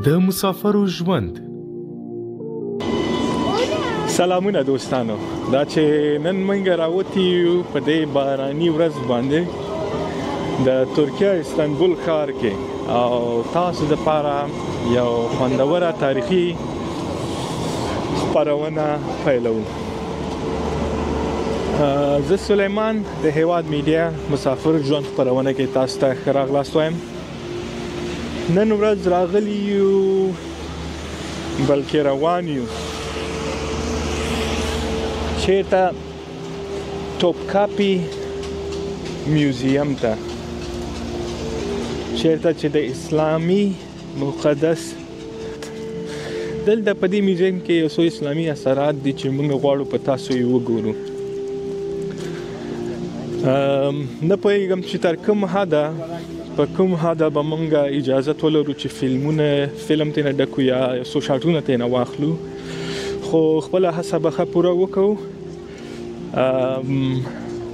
د مسافرو ژوند. سلامونه دوستانو، دا چې نن موږ راوتی یو په دې باراني ورځ باندې د ترکیه استانبول ښار کې او تاسو دپاره یو خوندوره تاریخي خپرونه پیلوو. زه سلیمان د هیواد میډیا مسافر ژوند خپرونه کې تاسو ته ښه راغلاست وایم. نن ورځ راغلی یو بلکې روان یو چېرته توپکاپي میوزیم ته، چېرته چې د اسلامي مقدس دلته په دې میوزیم کې یو څو اسلامي اثرات دي چې موږ غواړو په تاسو یې وګورو. نه پوهېږم چې تر کوم حده په کوم حده به موږ اجازت ولرو چې فلم ترېنه ډکو یا څو شاټونه ترېنه واخلو، خو خپله هڅه به ښه پوره وکړو.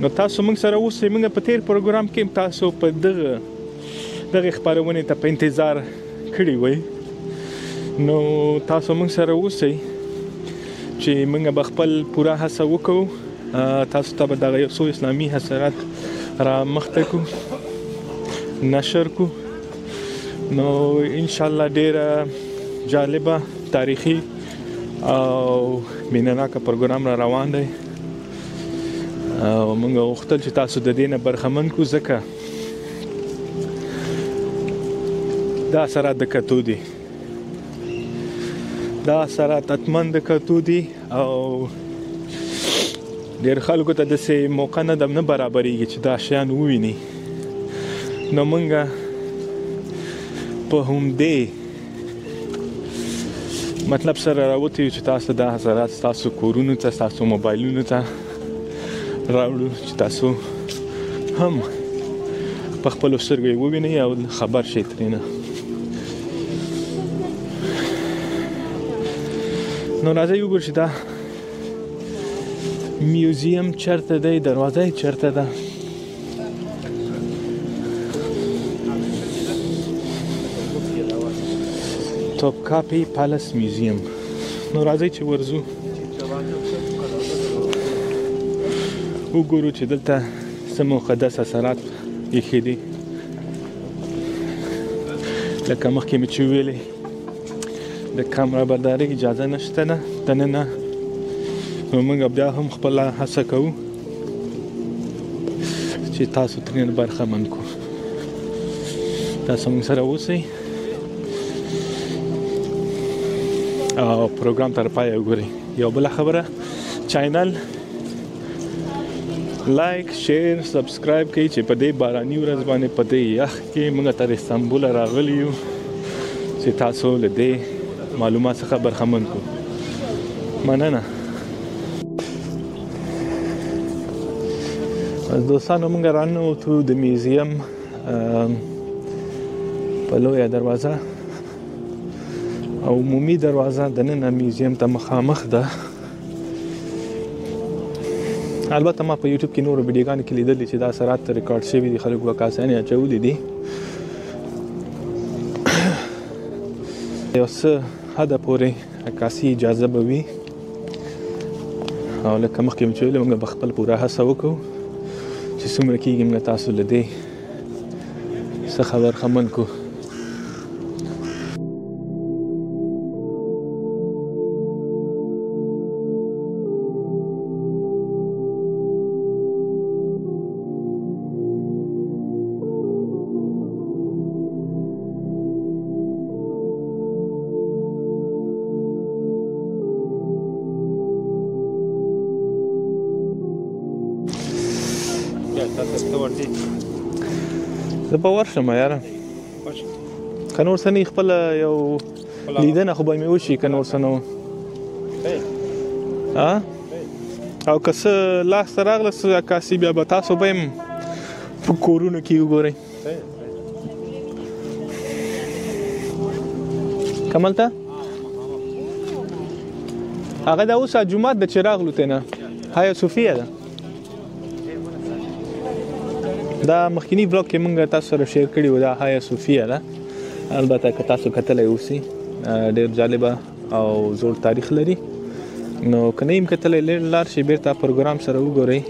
نو تاسو موږ سره اوسئ. موږ په تېر پروګرام کې تاسو په دغې خپرونې ته په انتظار کړي وئ، نو تاسو موږ سره اوسئ چې موږ به خپل پوره هڅه وکړو تاسو ته به دغه یو څو اسلامي اثرات را مخته کړو، نشر کو. نو انشاءالله ډیره جالبه تاریخي او مینه‌ناکه پروګرام را روان دی او موږ غوښتل چې تاسو د دې نه برخمن کړو، ځکه دا اثرات د کتو دي، دا اثرات حتماً د کتو دي او ډېر خلکو ته داسې موقع نه برابرېږي چې دا شیان وویني. نو موږ په همدې مطلب سره راوتي یو چې تاسو دا اثرات ستاسو کورونو ته، ستاسو موبایلونو ته راوړو چې تاسو هم په خپلو سترګو یې ووینئ او خبر شئ ترېنه. نو راځئ وګورو چې دا میوزیم چېرته دی، دروازه یې چېرته ده. توپکاپي پیلس میوزیم. نو راځئ چې ورځو وګورو چې دلته څه مقدس اثرات ایښي دي. لکه مخکې مې چې ویلې د کامره بردارۍ اجازه نشته نه دننه، نو موږ بیا هم خپله هڅه کوو چې تاسو ترېنه برخمن کړو. تاسو موږ سره اوسئ او پروګرام تر پایه وګورئ. یو بله خبره، چینل لایک، شیر، سبسکرایب کړئ چې په دې باراني ورځ باندې په دې یخ کې موږ تر استانبول راغلي یو چې تاسو له دې معلومات څخه برخمن کړو. مننه. دوستانو موږ راننوتو د میوزیم په لویه دروازه او عمومي دروازه دننه میوزیم ته مخامخ ده. البته ما په یوټیوب کې نورو ویډیوګانو کې لیدلي چې دا اثرات ریکارډ شوي دي، خلکو عکاسیانې اچولي دي. یو څه حده پورې عکاسي اجازه به وي او لکه مخکې مې چې ویلې موږ به خپل پوره هڅه وکړو چې څومره کېږي موږ تاسو له دې څخه برخمن کړو. زه به ورشم یاره، که نور څه نه خپله یو لیدنه خو به مې وشي، که نور څه نه و او که څه لاسته راغله څه عکاسي بیا به تاسو به هم په کورونو کې وګورئ. کمل ته هغه دا اوس جومات د چې راغلو تېنه هایا صوفیه ده. دا مخکینی بلاګ کې موږ تاسو سره شیر کړي و، دا هایا صوفیه ده. البته که تاسو کتلی اوسئ ډېر جالبه او زوړ تاریخ لري. نو که نه یم کتلی لاړ شئ بېرته پروګرام سره وګورئ،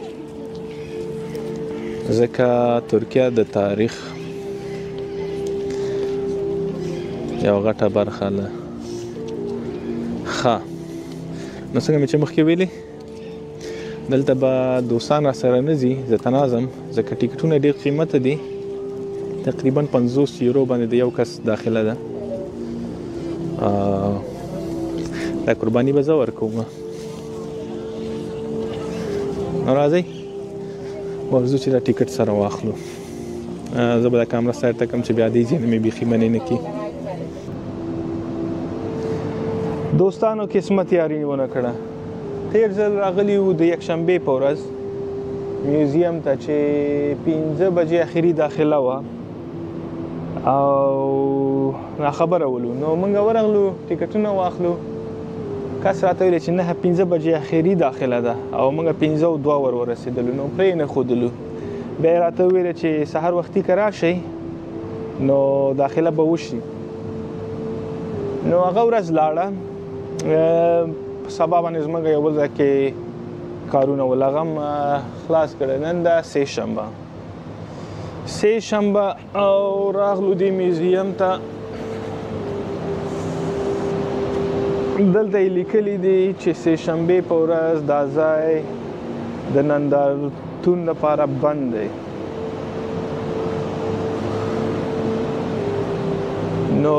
ځکه ترکیه د تاریخ یو غټه برخه ده. ښه، نو څنګه مې چې مخکې ویلې دلته به دوستان را سره نه ځي، زه تنها ځم ځکه ټیکټونه ډېر قیمته دي، تقریبا 50 یورو باندې د یو کس داخله ده. دا قرباني به زه ورکوم. نو راځئ ورځو چې دا ټیکټ سره واخلو. زه به دا کامره سایډ ته کړم چې بیا دې ځینې مې بیخي منې نه کړي. دوستانو قسمت یاري ونه کړه. تېر ځل راغلي وو د یکشنبې په ورځ میوزیم ته چې 5 بجې اخري داخله وه او ناخبره ولو. نو موږ ورغلو ټیکټونه واخلو. کس راته ویل چې نه 5 بجې اخري داخله ده او موږ 5:02 ورسېدلو. نو پرې نه ښودلو. بیا یې راته وویل چې سهار وختي که راشئ نو داخله به وشي. نو هغه ورځ لاړه. سبا باندې زموږ یو بل ځای کې کارونه ول، هغه هم خلاص کړی. نن ده سه شنبه او راغلو دې میوزیم ته. دلته یې لیکلي دي چې سه شنبې په ورځ دا ځای د نندارتون لپاره بند دی. نو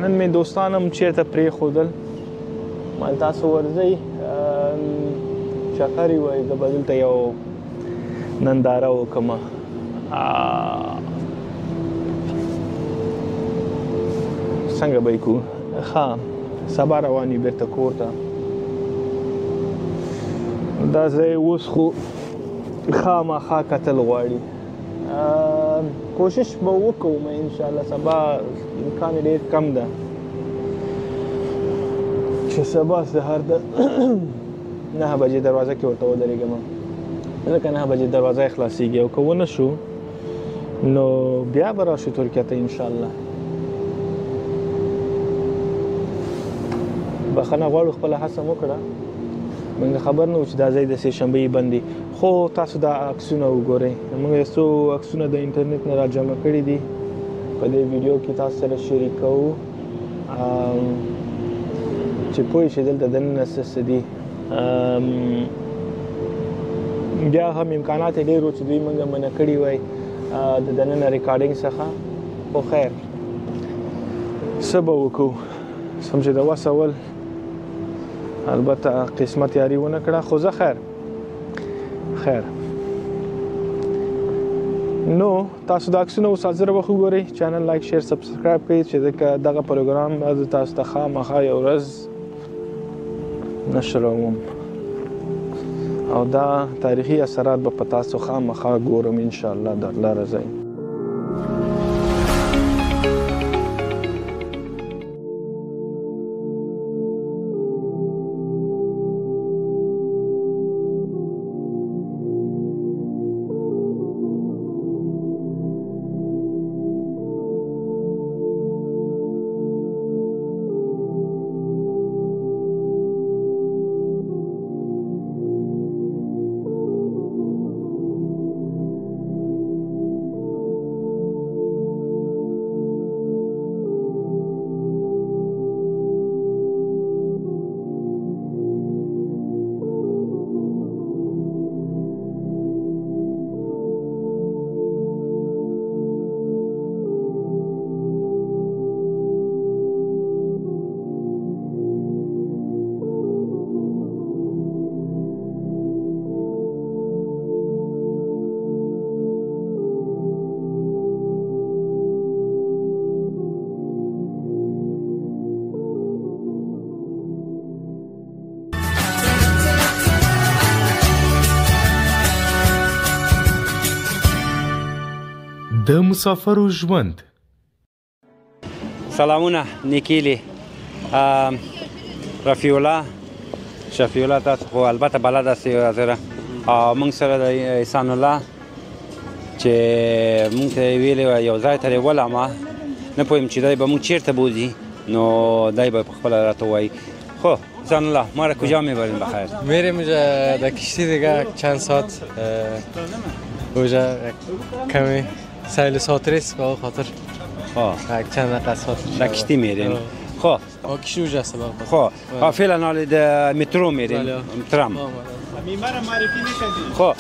نن مې دوستان هم چېرته پرېښودل، مال تاسو ورځئ چکرې وایي، زه به دلته یو ننداره وکړم. څنګه به یې کوو؟ ښه، سبا روان یو بېرته کور ته. دا ځای اوس خو خامخا کتل غواړي. کوشش به وکړو انشاءالله سبا امکان ډېر کم ده چې سبا سهار د 9 بجې دروازه کې ورته ودرېږم، ځکه 9 بجې دروازه یې خلاصېږي او که ونه شو نو بیا به راشو ترکیه ته انشاءالله. بخښنه غواړو، خپله هڅه مو کړه، موږ خبر نه وو چې دا ځای د سې شنبې بند دی. خو تاسو دا عکسونه وګورئ، موږ یو څو عکسونه د انټرنیټ نه راجمع کړي دي، په دې ویډیو کې تاسو سره شریکوو چې پوه شئ دلته دننه څه دي. بیا هم امکانات یې ډېر وو چې دوی موږ منع کړي وای د دننه ریکارډینګ څخه، خو خیر څه به وکړو، سم چې د وس اول البته قسمت یاري ونه کړه، خو زه خیر. نو تاسو دا عکسونه اوس حاضر وخت وګورئ، چینل لایک شیر سبسکرایب کړئ چې دغه پروګرام تاسو ته خامخا یو ورځ نشروم او دا تاریخي اثرات به په تاسو خامخا ګورم انشاءالله در لاره ځئ. د مسافرو ژوند. سلامونه نیکیلی، رفیع الله شفیع الله، تاسو خو البته بلد هستئ حاضره موږ سره د احسان الله چې موږ ته ویلې یو ځای ته ولامه نه پوهیم چې دی به موږ چیرته بوځي نو دی به پخپله راته وایي. خب احسان الله ما را کجا میبرین بخیر؟ میریم اونجا در کشتی دیگه چند ساعت اونجا کمی سیل ساتریست به خاطر چند دقیقه ساعت در کشتی میرین. خب کشتی اونجا است. خب فعلا حالا در مترو میرین ترام. میمر معرفی میکنی. خب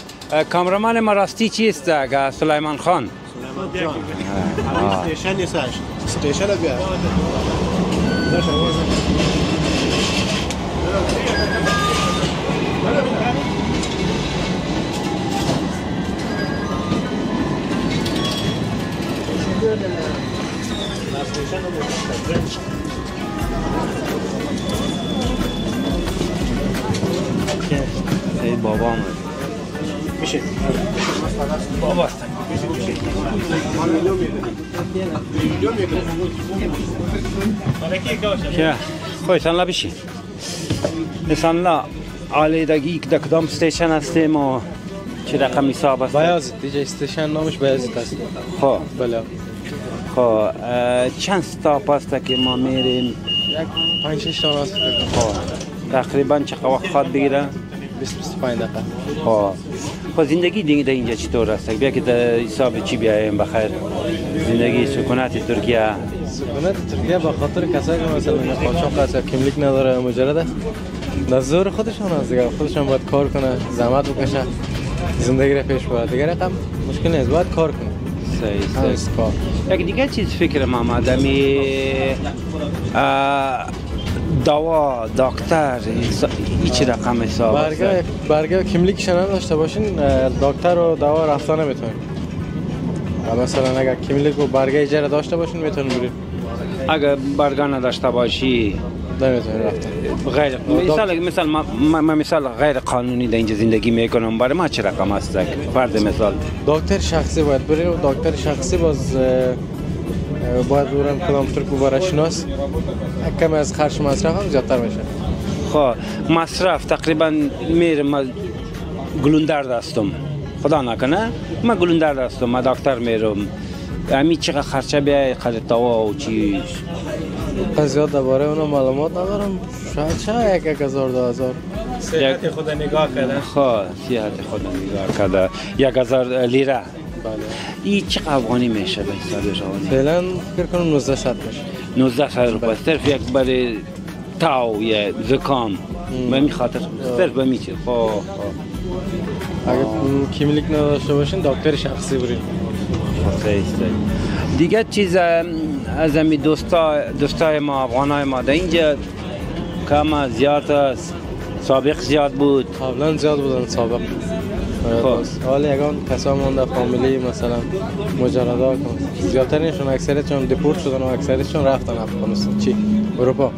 کامرمان ما راستی چیست اگه سلیمان خان؟ استیشن نیستش. استیشن بیا. ای بابا آمد میشه بابا که خویتان لا بشین احسان الله آلیدگی در کدام استیشن هستیم و چه رقم حساب است؟ بایازید دیگه استیشن نامش بایازید است. خب بله. خب چند استاپ است که ما میریم؟ یک 5-6 تا است. خب تقریبا چقدر وقت خواد بگیره؟ 20-25 دقیقه. خب زندگی دیگه در اینجا چطور است؟ بیا که در حساب چی بیایم بخیر؟ زندگی سکونت ترکیه. سکونت ترکیه به خاطر کسایی که مثلا قاچاق هست کیملیک نداره مجرد است. در زور خودشان است دیگه. خودشان باید کار کنه، زحمت بکشه، زندگی را پیش ببره. دیگه رقم مشکل نیست، باید کار کنه. صحیح. یک دیگه چیز فکرم آمد دوا دکتر هیچ رقم حساب برگه کیملیکش نداشته باشین دکتر و دوا رفتن نمیتونین. مثلا اگر کیملیک و برگه اجاره داشته باشین میتونین برید. اگر برگه نداشته باشی نمیتونین رفتن. غیر مثال غیر قانونی در اینجا زندگی میکنم برای ما چه رقم است؟ فرض مثال دکتر شخصی باید بریم. دکتر شخصی باز باید برم کدام ترک برای شناس کم از خرج مصرف هم زیادتر میشه. خب مصرف تقریبا میرم گلوندر دستم خدا نکنه من گلوندر دستم من دکتر میرم همین چقدر خرچه بیای قدر دوا و چی زیاد درباره اونا معلومات ندارم. شاید 1000-2000 صحت خود نگاه کرده. خب صحت خود نگاه کرده 1000 لیره. بله. این چقدر افغانی میشه به حساب شما؟ فعلا فکر کنم 1900 میشه. 1900 روپیه صرف یک برای تاو یا زکام به می خاطر صرف به میشه. خب اگه کیملیک نداشته باشین دکتر شخصی برید. صحیح. دیگه چیز از همین دوستای ما افغانای ما در اینجا کم زیاد است سابق زیاد بود قبلا زیاد بودن سابق. حالا یگان کسا مونده فامیلی مثلا مجردا زیادترینشون اکثریتشون دیپورت شدن و اکثریتشون رفتن افغانستان چی اروپا.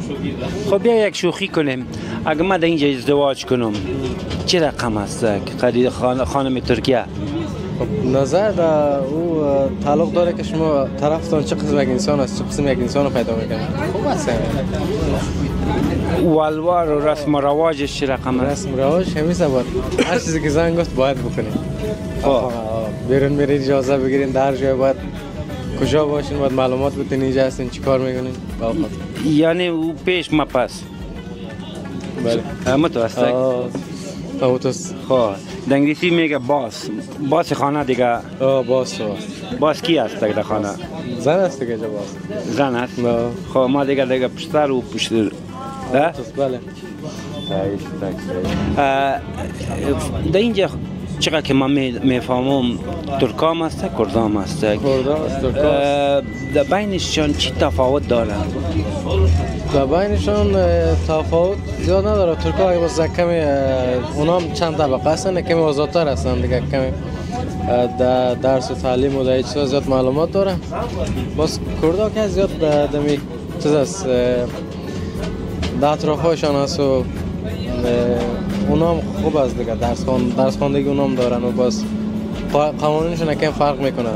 خب بیا یک شوخی کنیم اگه من در اینجا ازدواج کنم چه رقم است خرید خانم ترکیه؟ خب نظر در او تعلق داره که شما طرفتان چه قسم یک انسان است چه قسم یک انسان رو پیدا میکنید. خوب است والوار و رسم و رواجش چه رقم است؟ رسم و رواج همیشه باید هر چیزی که زن گفت باید بکنید. بیرون میرید اجازه بگیرین در جای باید کجا باشین باید معلومات بدین اینجا هستین چی کار میکنین. یعنی او پیش ما پس. بله. همه تو هسته؟ اوتوس. خب در انگلیسی میگه باس خانه دیگه. باس کی است در خانه؟ زن است دیگه باس. زن است؟ خب ما دیگه پشتر و پشتر. بله. در اینجا چقدر که من میفهمم ترکام است کردام است. کردام است ترکام. در بینشان چی تفاوت داره؟ در بینشان تفاوت زیاد نداره. ترکا اگه باز کمی اونام چند طبقه هستن کمی آزادتر هستن دیگه کمی در درس و تعلیم و در هیچ چیز زیاد معلومات داره. باز کردا که زیاد دمی چیز است در اطرافشان هست و اونام خوب است دیگه درس خواندگی اونام دارن و باز قوانینشون کم فرق میکنه.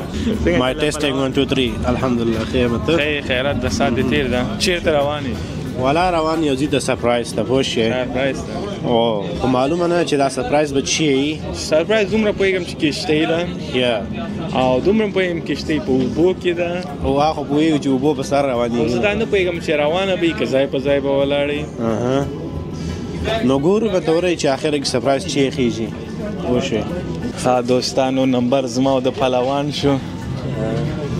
My testing 1 2 3 الحمدلله خیمت خیرات د ساعت تیر ده چیرته رواني والا روان یو ځي د سرپرایز ته پوه شوې سرپرایز او خو معلومه نه چې دا سرپرایز به چی وي سرپرایز دومره پوهېږم چې کښتۍ ده یا او دومره پوهېږم کښتۍ په اوبو کې ده او هغه خو پوهېږو چې اوبو په سر او روانېږي زه دا نه پوهېږم چې روانه به وي که ځای په ځای به ولاړې نو ګورو به ته وایي چې اخره کې سرپرایز چی خېږي پوه شوې ها دوستانو نمبر زما او د پهلوان شو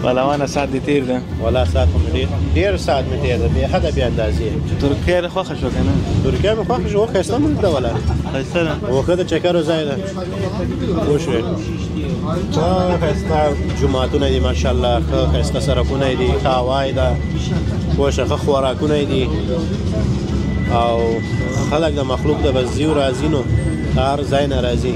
پهلوانه ساعت دې تېر ده والا ساعت مې ډېر ساعت مې تېر ده بې حده بې اندازې ترکیه دې خوښه شو که نه ترکیه مې خوښه شو ښایسته ملک ده والا ښایسته ده او ښه د چکرو ځای ده پوه شوې ښه ښایسته جوماتونه دي ماشاءالله ښه ښایسته سړکونه یې دي ښه هوا یې ده پوه شه ښه خوراکونه یې دي او خلک د مخلوق د بس ځي او راځي نو هر ځای نه راځي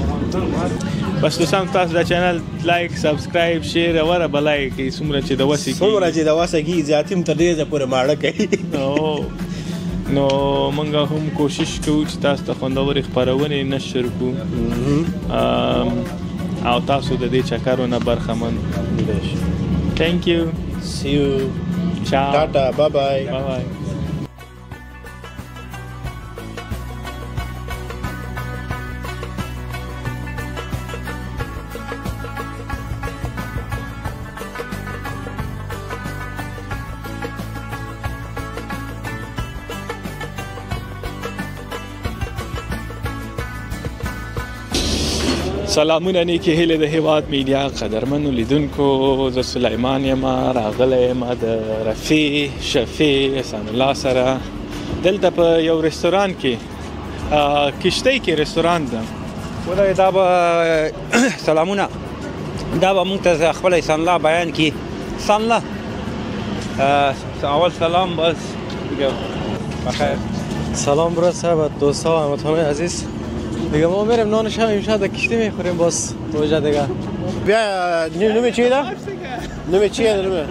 بس دوستان تاسو دا چینل لایک سبسکرایب شیر او ور بلای کی څومره چې د وسی څومره چې د واسه کې زیاتیم تر دې پورې ماړه کوي نو موږ هم کوشش کوو چې تاسو ته خوندورې خپرونې نشر کړو او تاسو د دې چکرونه برخمن شئ thank you see you ciao tata bye bye bye سلامونه نیکی هیله د هیواد میډیا قدرمنو لیدونکو زه سلیمان یم راغلی یم د رفیع شفیع احسان الله سره دلته په یو رستوران کې کښتۍ کې رستوران ده خدای دا به سلامونه دا به موږ ته خپل احسان الله بیان کړي احسان الله اول سلام بس بخیر سلام برو صاحب دوستا و هموطنان عزیز دیگه ما میریم نان شب امشب در کشتی میخوریم باز روزه دیگه بیا نومه چیه ده؟ نومه چیه نومه؟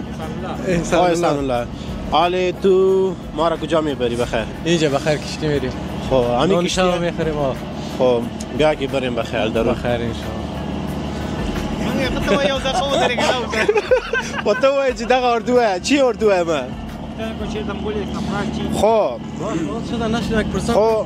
احسان الله حالی تو ما را کجا میبری بخیر؟ اینجا بخیر کشتی میریم خب همین نان کشتی شب میخوریم خب بیا که بریم بخیر درو بخیر انشاءالله و تو وای چې دغه اردوه چی اردوه ما؟ خب شده نشده 1% خب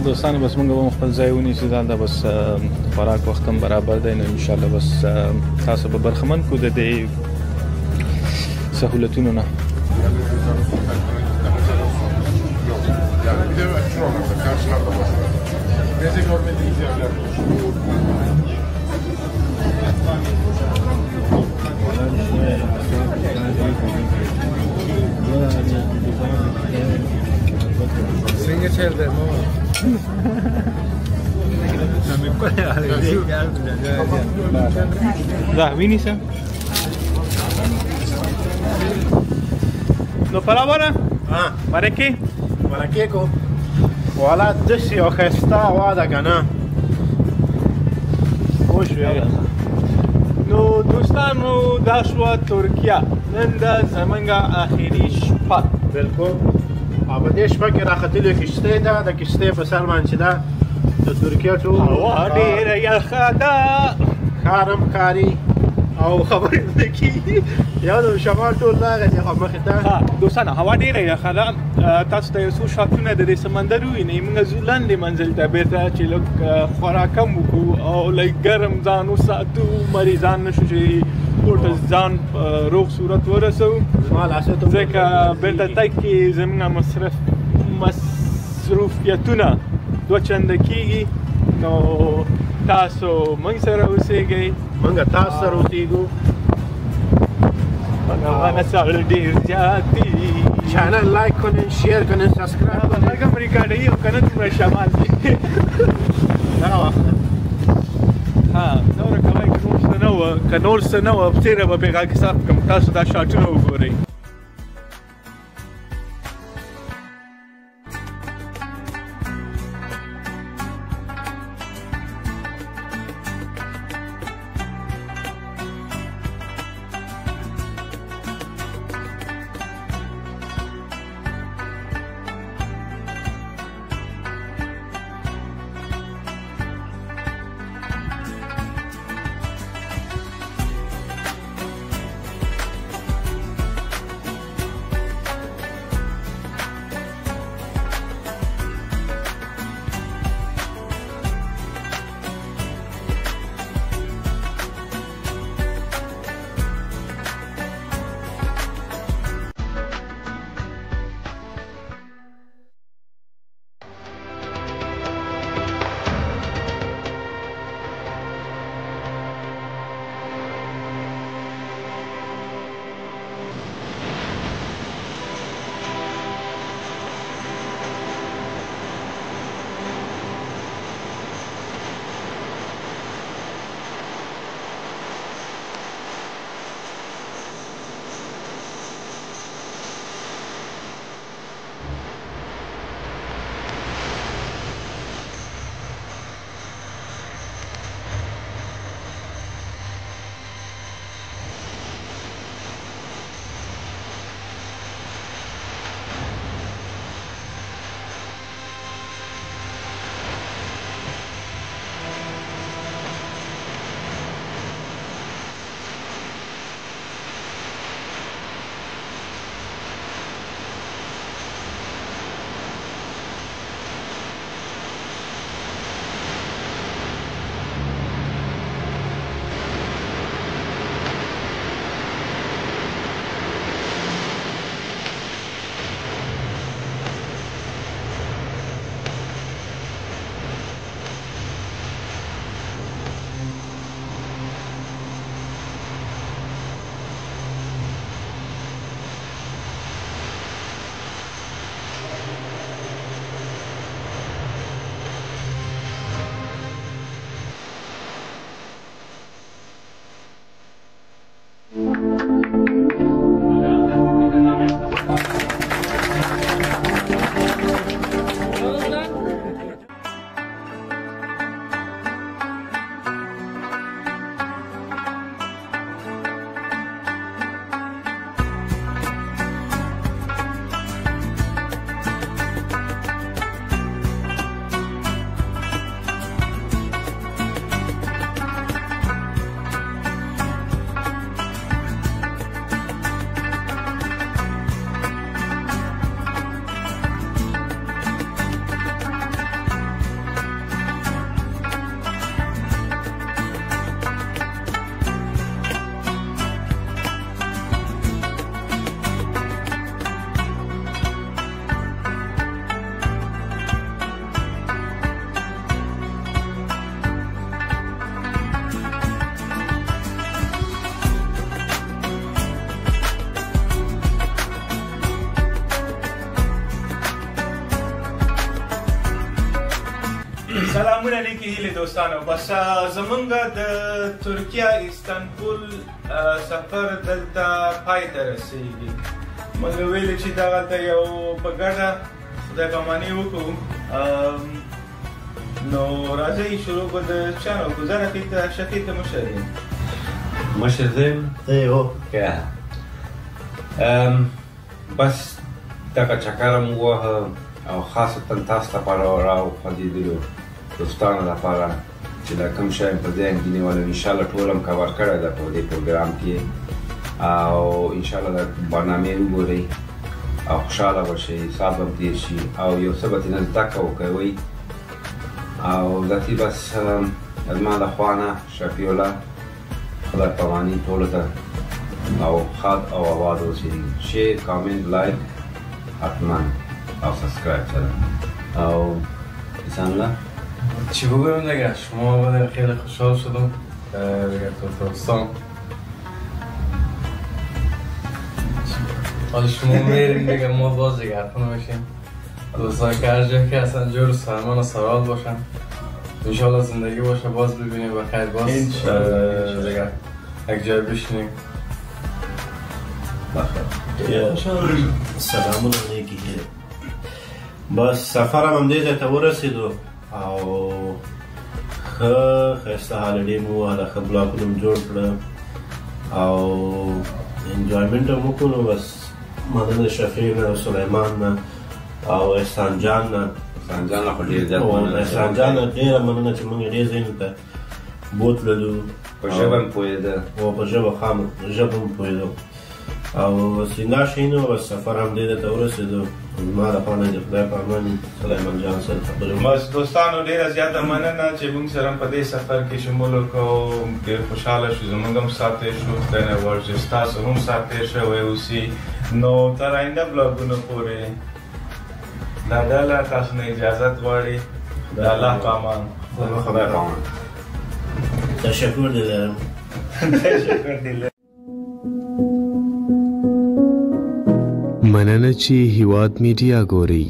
دوستانو بس موږ به خپل ځای ونیسو دلته بس خوراک وخت هم برابر دی نو انشاءالله بس تاسو به برخمن کو د دې سهولتونو نه Da, vinise. No palabra? ¿Para qué? ¿Para qué کو؟ والا داسې یو ښایسته هوا ده که نه پوه شوې نو دوستانو دا شوه ترکیه نن ده زموږ اخري شپه بلکل او په دې شپه کې راختلې کښتۍ ده د کښتۍ په سر باندې چې ده د ترکیه ټول هوا ډېره یخه ده ښار هم ښکاري او خبرې زده کېږي یو د شمال ټول دغه دی خو مخې ته دوستانو هوا ډېره یخه ده تاسو ته یو څو شاټونه د دې سمندر ووینئ موږ ځو لاندې منزل ته بېرته چې لږ خوراک هم وکړو او لږ ګرم ځان وساتو مریضان نه شو چې کور ځان روغ صورت ورسوو ځکه بېرته تګ کې زموږ مصروفیتونه دوه چنده کېږي نو تاسو موږ سره اوسېږئ موږ تاسو سره اوسېږو پهلوانه ساړه ډېر زیات دي چینل لایک کنین شیر کنین سبسکرایب کنین مرګ هم ریکارډوي او که نه دومره شمال دي دغه وخت ها نوره کوئ که نور څه نه وه تېره به پرې غږ ثبت کړم تاسو دا شاټونه وګورئ دوستانو بس زمونږ د ترکیه استانبول سفر دلته پای ته رسیږي. موږ ویلې چې دغلته یو په ګډه خدای پاماني وکړو. نو راځئ شروع به د چانو ګزاره کړي ته شفیق مشر یم. مشر زیم؟ ای هو که بس دغه چکر مو ووهه او خاصتا تاسو لپاره راوخوځېدلو دوستانو لپاره چې دا کوم شی په ذهن کې نیولی انشاءالله ټول هم کور کړی ده په دې پروګرام کې او انشاءالله دا برنامې وګورئ او خوشحاله به شئ، سال به هم تېر شي او یو څه به ترېنه زده کوئ او ذاتي بس زما له خوا نه شفیع الله خدای پاماني ټولو ته او ښاد او آباد اوسئ. شیر، کامنت، لایک حتما او سابسکرایب سره او احسان الله چی بگویم دیگه، شما بدین خیلی خوشحال شدم دیگه دوستان. حالا شما میریم دیگه ما باز دیگه حرفا نمیشیم دوستان که هر جایی که اصلا جور و سلمان و سرال باشن انشاءالله زندگی باشه باز ببینیم و خیر باز دیگه یک جای بشینیم سلامونه علیکی. بس سفرم همدې ځای ته ورسېدو او ښه ښایسته هالیډې مو ووهله، ښه بلاکونه مو جوړ کړه او انجوایمنټ هم وکړو. نو بس مننه شفیع نه، سلیمان نه او احسان جان نه. احسان جان نه خو ډېر زیات مننه. احسان جان نه ډېره مننه چې موږ ډېر ځایونو ته بوتللو، په ژبه هم پوهېده او په ژبه ژبه هم پوهېدو او بس دا شی نو بس سفر همدې ته ورسېدو. زما د خوا نه د خدای په امان سلیمان جان سره خبرې بس دوستانو ډېره زیاته مننه چې موږ سره په دې سفر کې شمول وکړو. ډېر خوشحاله شو، زموږ هم سات تېر شو، خدای نه غواړي چې ستاسو هم سات تېر شوی اوسي. نو تر آینده بلاګونو پورې دا ډله تاسو نه اجازت غواړي. د الله په امان. خدای په امان. تشکر دې لرم. تشکر دې لرم. مننه چې هیواد میډیا ګورئ.